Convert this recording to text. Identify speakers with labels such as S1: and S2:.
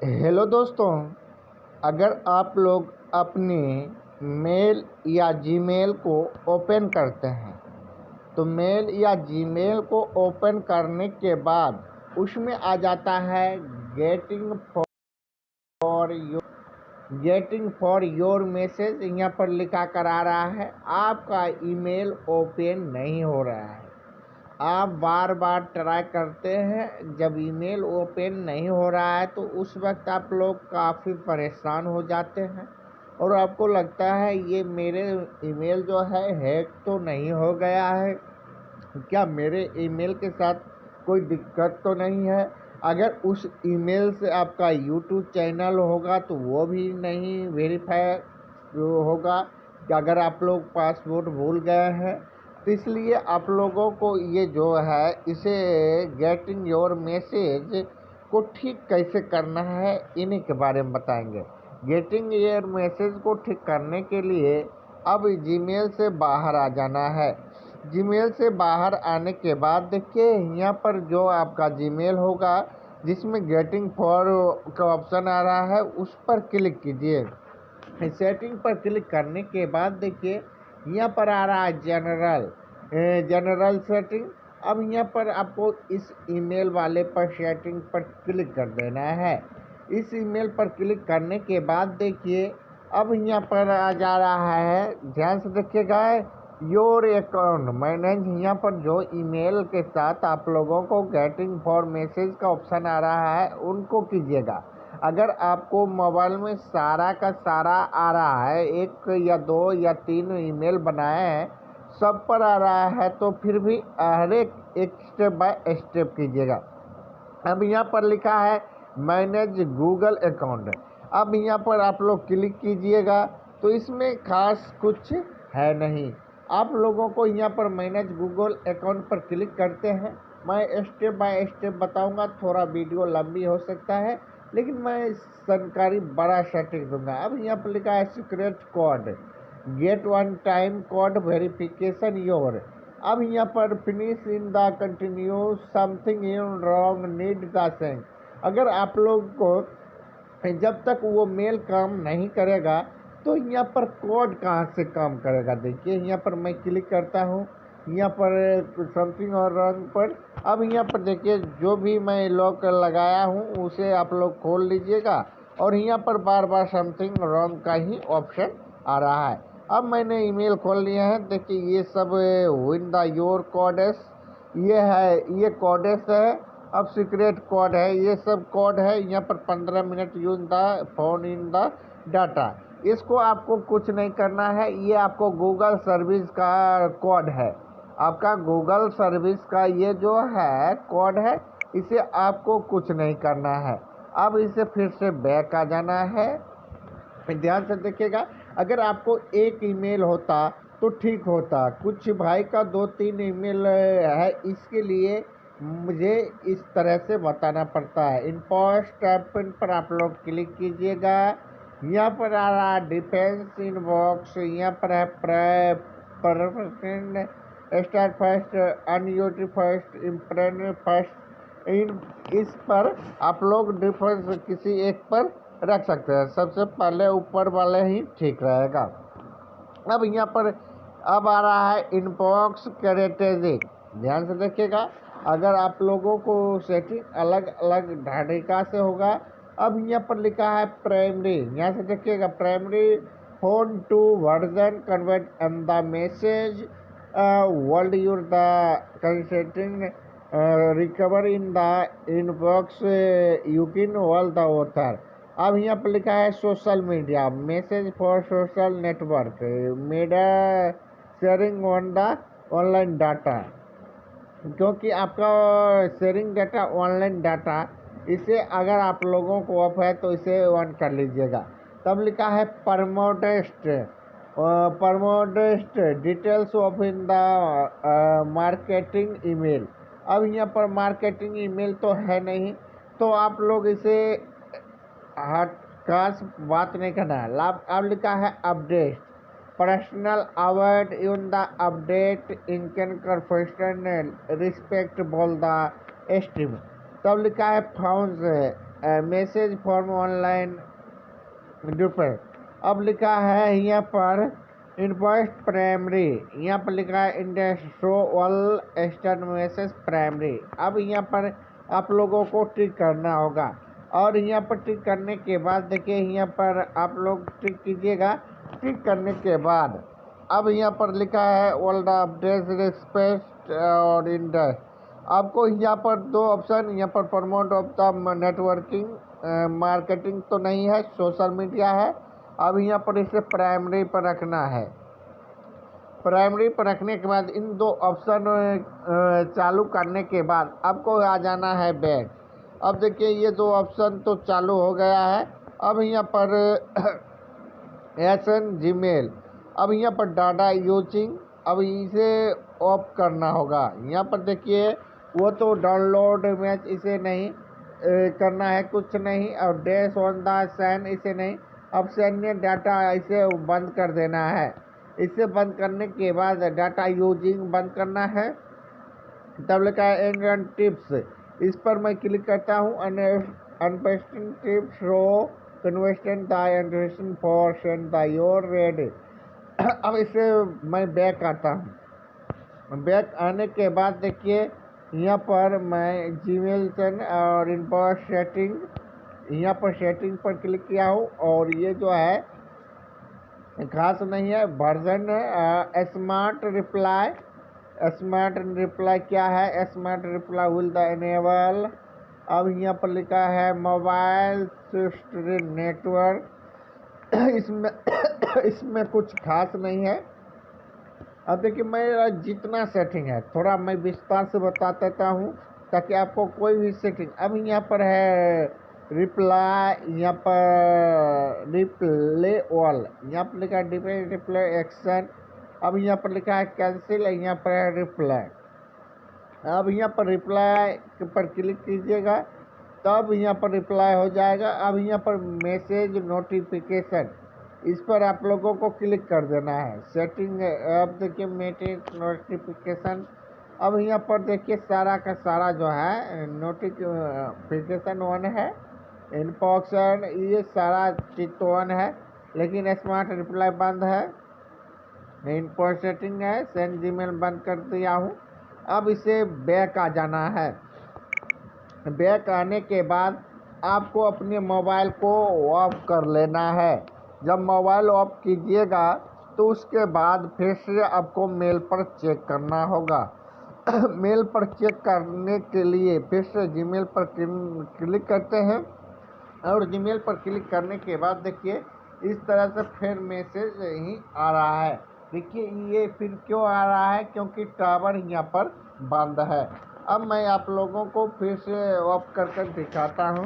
S1: Hello दोस्तों, अगर आप लोग अपने मेल या जीमेल को ओपन करते हैं तो मेल या जीमेल को ओपन करने के बाद उसमें आ जाता है for getting for your message. यहाँ पर लिखा कर आ रहा है आपका ईमेल ओपन नहीं हो रहा है। आप बार बार ट्राई करते हैं, जब ईमेल ओपन नहीं हो रहा है तो उस वक्त आप लोग काफ़ी परेशान हो जाते हैं और आपको लगता है ये मेरे ईमेल जो है हैक तो नहीं हो गया है, क्या मेरे ईमेल के साथ कोई दिक्कत तो नहीं है। अगर उस ईमेल से आपका यूट्यूब चैनल होगा तो वो भी नहीं वेरीफाई होगा कि अगर आप लोग पासवर्ड भूल गए हैं। तो इसलिए आप लोगों को ये जो है इसे गेटिंग योर मैसेज को ठीक कैसे करना है इन्हीं के बारे में बताएंगे। गेटिंग योर मैसेज को ठीक करने के लिए अब जीमेल से बाहर आ जाना है। जीमेल से बाहर आने के बाद देखिए यहाँ पर जो आपका जीमेल होगा जिसमें गेटिंग फॉर का ऑप्शन आ रहा है उस पर क्लिक कीजिए। सेटिंग पर क्लिक करने के बाद देखिए यहाँ पर आ रहा है जनरल सेटिंग। अब यहाँ पर आपको इस ईमेल वाले पर सेटिंग पर क्लिक कर देना है। इस ईमेल पर क्लिक करने के बाद देखिए अब यहाँ पर आ जा रहा है, ध्यान से देखिएगा, योर अकाउंट मैनेज। यहाँ पर जो ईमेल के साथ आप लोगों को गेटिंग फॉर मैसेज का ऑप्शन आ रहा है उनको कीजिएगा। अगर आपको मोबाइल में सारा का सारा आ रहा है, एक या दो या तीन ईमेल बनाए हैं, सब पर आ रहा है तो फिर भी हर एक स्टेप बाय स्टेप कीजिएगा। अब यहाँ पर लिखा है मैनेज गूगल अकाउंट। अब यहाँ पर आप लोग क्लिक कीजिएगा तो इसमें खास कुछ है नहीं। आप लोगों को यहाँ पर मैनेज गूगल अकाउंट पर क्लिक करते हैं। मैं स्टेप बाय स्टेप बताऊंगा, थोड़ा वीडियो लंबी हो सकता है लेकिन मैं जानकारी बड़ा सटीक दूंगा। अब यहाँ पर लिखा है secret code, get one time code verification your. अब यहाँ पर finish in the continue something in wrong need the send. अगर आप लोग को जब तक वो मेल काम नहीं करेगा तो यहाँ पर कोड कहाँ से काम करेगा। देखिए यहाँ पर मैं क्लिक करता हूँ, यहाँ पर समथिंग और रॉन्ग पर। अब यहाँ पर देखिए जो भी मैं लॉक लगाया हूँ उसे आप लोग खोल लीजिएगा और यहाँ पर बार बार समथिंग रॉन्ग का ही ऑप्शन आ रहा है। अब मैंने ईमेल खोल लिया है, देखिए ये सब विन द योर कोडेस, ये है, ये कोडेस है। अब सीक्रेट कोड है, ये सब कोड है। यहाँ पर 15 minute use the phone in the data. इसको आपको कुछ नहीं करना है, ये आपको गूगल सर्विस का कोड है। आपका गूगल सर्विस का ये जो है कोड है, इसे आपको कुछ नहीं करना है। अब इसे फिर से बैक आ जाना है। ध्यान से देखिएगा, अगर आपको एक ईमेल होता तो ठीक होता, कुछ भाई का 2-3 ईमेल है, इसके लिए मुझे इस तरह से बताना पड़ता है। इम्पोस्ट ऐप पर आप लोग क्लिक कीजिएगा। यहाँ पर आ रहा है डिफेंस इनबॉक्स, यहाँ पर है स्टार्ट फर्स्ट, अनयूटी फर्स्ट, इम्प्रेन फर्स्ट। इस पर आप लोग डिफरेंस किसी एक पर रख सकते हैं। सबसे पहले ऊपर वाले ही ठीक रहेगा। अब यहाँ पर अब आ रहा है इनबॉक्स कैरेटेजिक। ध्यान से देखिएगा, अगर आप लोगों को सेटिंग अलग अलग ढांचा से होगा। अब यहाँ पर लिखा है प्राइमरी, यहाँ से देखिएगा primary phone to version convert and the message world you're the consenting recover in the inbox you can all the author. अब यहाँ पर लिखा है social media message for social network media sharing on the online data, क्योंकि आपका sharing data online data, इसे अगर आप लोगों को ऑफ है तो इसे ऑन कर लीजिएगा। तब लिखा है परमोडेस्ट details of in the marketing email. अब यहाँ पर मार्केटिंग ईमेल तो है नहीं, तो आप लोग इसे हट खास बात नहीं करना है। लाभ अब लिखा है update personal avoid in the update इनकन कर पर्सनल रिस्पेक्ट बोल द स्ट्रीम। तब लिखा है found message form online differ. अब लिखा है यहाँ पर इनवॉइस प्राइमरी, यहाँ पर लिखा है इंडस्ट्रोल एक्सटर्न मैसेज प्राइमरी। अब यहाँ पर आप लोगों को टिक करना होगा और यहाँ पर टिक करने के बाद देखिए यहाँ पर आप लोग टिक कीजिएगा। टिक करने के बाद अब यहाँ पर लिखा है वर्ल्ड अपडेट रिस्पेक्ट और इंडस्ट। आपको यहाँ पर दो ऑप्शन, यहाँ पर promote of the networking marketing तो नहीं है, सोशल मीडिया है। अब यहाँ पर इसे प्राइमरी पर रखना है। प्राइमरी पर रखने के बाद इन दो ऑप्शन चालू करने के बाद आपको आ जाना है बैक। अब देखिए ये दो ऑप्शन तो चालू हो गया है। अब यहाँ पर एसएन जीमेल, अब यहाँ पर डाटा यूजिंग, अब इसे ऑफ करना होगा। यहाँ पर देखिए वो तो डाउनलोड मैच इसे नहीं करना है, कुछ नहीं। और डैश ऑन द सैन इसे नहीं। अब सैन्य डाटा इसे बंद कर देना है। इसे बंद करने के बाद डाटा यूजिंग बंद करना है। तब लिखा है एंड टिप्स, इस पर मैं क्लिक करता हूँ। अनपेस्टिंग टिप्स रो कन्वेस्टेंट the interesting for send the your ready. अब इसे मैं बैक आता हूँ। बैक आने के बाद देखिए यहाँ पर मैं जीमेल सेंड और इनबॉक्स सेटिंग, यहाँ पर सेटिंग पर क्लिक किया हूँ और ये जो है खास नहीं है, version smart reply. Smart reply क्या है? Smart reply will the enable. अब यहाँ पर लिखा है मोबाइल नेटवर्क। इसमें कुछ खास नहीं है। अब देखिए मेरा जितना सेटिंग है थोड़ा मैं विस्तार से बता देता हूँ ताकि आपको कोई भी सेटिंग। अब यहाँ पर है रिप्लाई, यहाँ पर रिप्ले ऑल, यहाँ पर लिखा है डिपेंड रिप्लाई एक्शन। अब यहाँ पर लिखा है कैंसिल, यहाँ पर है रिप्लाई। अब यहाँ पर रिप्लाई पर क्लिक कीजिएगा तब यहाँ पर रिप्लाई हो जाएगा। अब यहाँ पर मैसेज नोटिफिकेशन, इस पर आप लोगों को क्लिक कर देना है। सेटिंग, अब देखिए मैसेज नोटिफिकेशन। अब यहाँ पर देखिए सारा का सारा जो है नोटिफिकेशन ऑन है, इनबॉक्स ये सारा चीज तो ऑन है, लेकिन स्मार्ट रिप्लाई बंद है। इनबॉक्स सेटिंग है, सेंड जीमेल बंद कर दिया हूँ। अब इसे बैक आ जाना है। बैक आने के बाद आपको अपने मोबाइल को ऑफ कर लेना है। जब मोबाइल ऑफ कीजिएगा तो उसके बाद फिर से आपको मेल पर चेक करना होगा। मेल पर चेक करने के लिए फिर से जीमेल पर क्लिक करते हैं और जीमेल पर क्लिक करने के बाद देखिए इस तरह से फिर मैसेज ही आ रहा है। देखिए ये फिर क्यों आ रहा है? क्योंकि टावर यहाँ पर बंद है। अब मैं आप लोगों को फिर से ऑफ कर दिखाता हूँ।